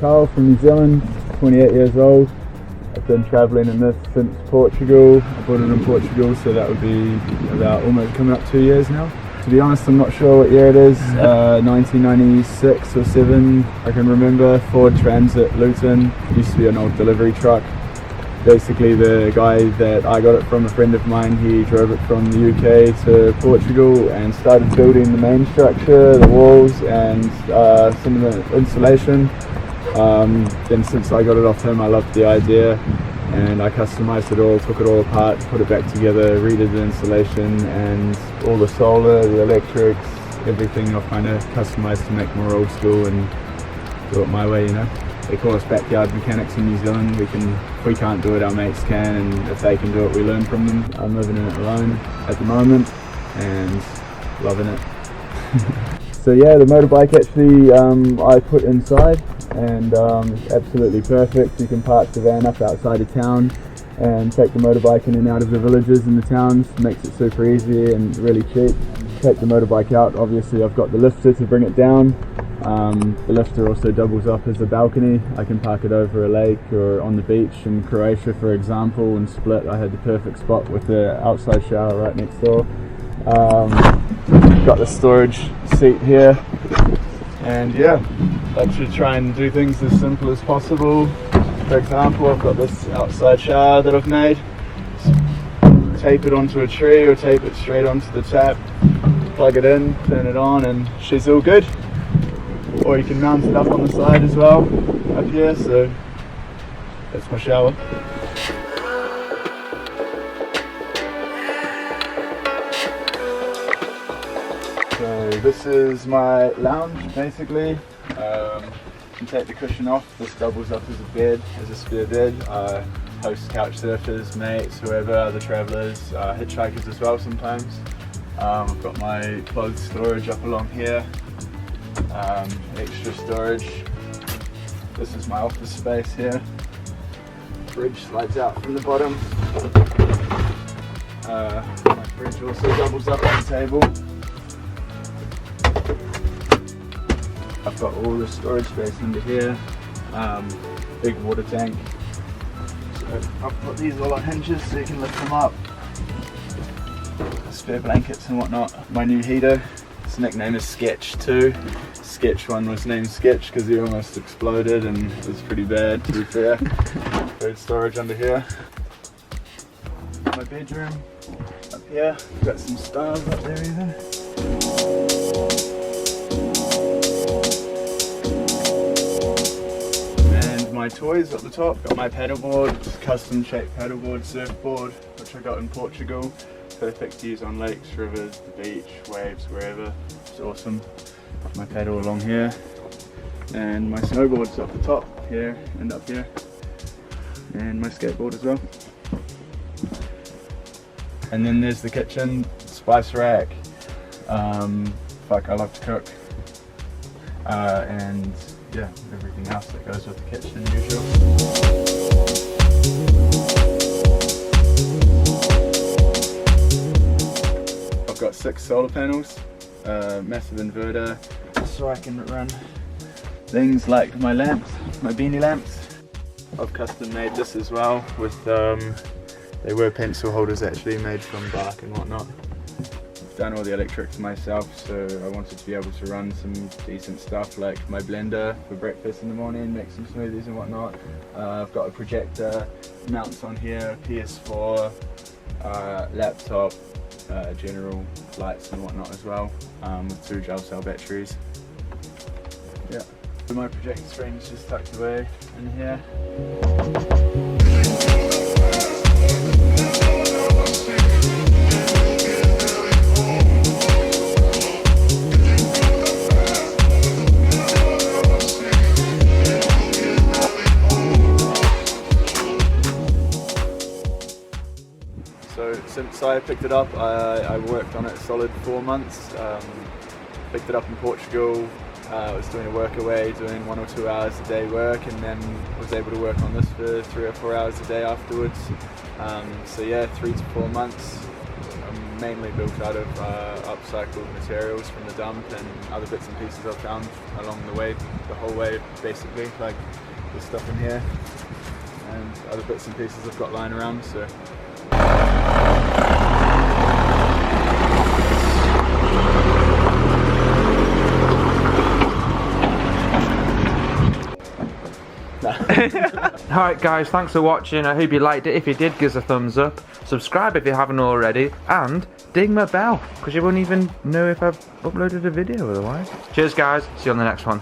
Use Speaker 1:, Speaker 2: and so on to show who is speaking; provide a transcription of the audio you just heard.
Speaker 1: Karl from New Zealand, 28 years old. I've been travelling in this since Portugal. I bought it in Portugal, so that would be about almost coming up 2 years now. To be honest, I'm not sure what year it is, 1996 or 7, I can remember. Ford Transit Luton, used to be an old delivery truck. Basically the guy that I got it from, a friend of mine, he drove it from the UK to Portugal and started building the main structure, the walls and some of the insulation. Then since I got it off him, I loved the idea and I customized it all, took it all apart, put it back together, redid the insulation and all the solar, the electrics, everything I've kind of customized to make more old school and do it my way, you know. They call us backyard mechanics in New Zealand. If we can't do it, our mates can, and if they can do it, we learn from them. I'm living in it alone at the moment and loving it. So yeah, the motorbike actually I put inside and it's absolutely perfect. You can park the van up outside of town and take the motorbike in and out of the villages and the towns. Makes it super easy and really cheap. Take the motorbike out, obviously I've got the lifter to bring it down. The lifter also doubles up as a balcony. I can park it over a lake or on the beach in Croatia, for example, and Split. I had the perfect spot with the outside shower right next door. Got the storage seat here, and yeah, I should try and do things as simple as possible. For example, I've got this outside shower that I've made. Tape it onto a tree or tape it straight onto the tap, plug it in, turn it on, and she's all good. Or you can mount it up on the side as well, up here, so that's my shower. So this is my lounge, basically. You can take the cushion off. This doubles up as a bed, as a spare bed. Host couch surfers, mates, whoever, other travellers, hitchhikers as well sometimes. I've got my clothes storage up along here. Extra storage. This is my office space here. Fridge slides out from the bottom. My fridge also doubles up on the table. I've got all the storage space under here. Big water tank. So I've put these all on hinges so you can lift them up. Spare blankets and whatnot. My new heater. His nickname is Sketch 2. Sketch 1 was named Sketch because he almost exploded and it was pretty bad, to be fair. Food storage under here. My bedroom up here. Got some stars up there even. And my toys at the top. Got my paddleboard, custom shaped paddleboard, surfboard, which I got in Portugal. Perfect to use on lakes, rivers, the beach, waves, wherever. It's awesome. My paddle along here, and my snowboard's up the top here and up here, and my skateboard as well. And then there's the kitchen, spice rack. I love to cook, and yeah, everything else that goes with the kitchen usual. I've got 6 solar panels. Massive inverter, so I can run things like my lamps, my beanie lamps. I've custom made this as well with, they were pencil holders actually, made from bark and whatnot. I've done all the electrics myself, so I wanted to be able to run some decent stuff like my blender for breakfast in the morning, make some smoothies and whatnot. I've got a projector, mounts on here, PS4, laptop, general lights and whatnot as well, with 2 gel cell batteries. Yeah, so my projector screen is just tucked away in here. So since I picked it up, I worked on it a solid 4 months. Picked it up in Portugal. I was doing a work away, doing 1 or 2 hours a day work, and then was able to work on this for 3 or 4 hours a day afterwards. So yeah, 3 to 4 months. I'm mainly built out of upcycled materials from the dump and other bits and pieces I've found along the way, the whole way basically, like this stuff in here and other bits and pieces I've got lying around. So
Speaker 2: Alright guys, thanks for watching. I hope you liked it. If you did, give us a thumbs up. Subscribe if you haven't already. And ding my bell, because you won't even know if I've uploaded a video otherwise. Cheers guys, see you on the next one.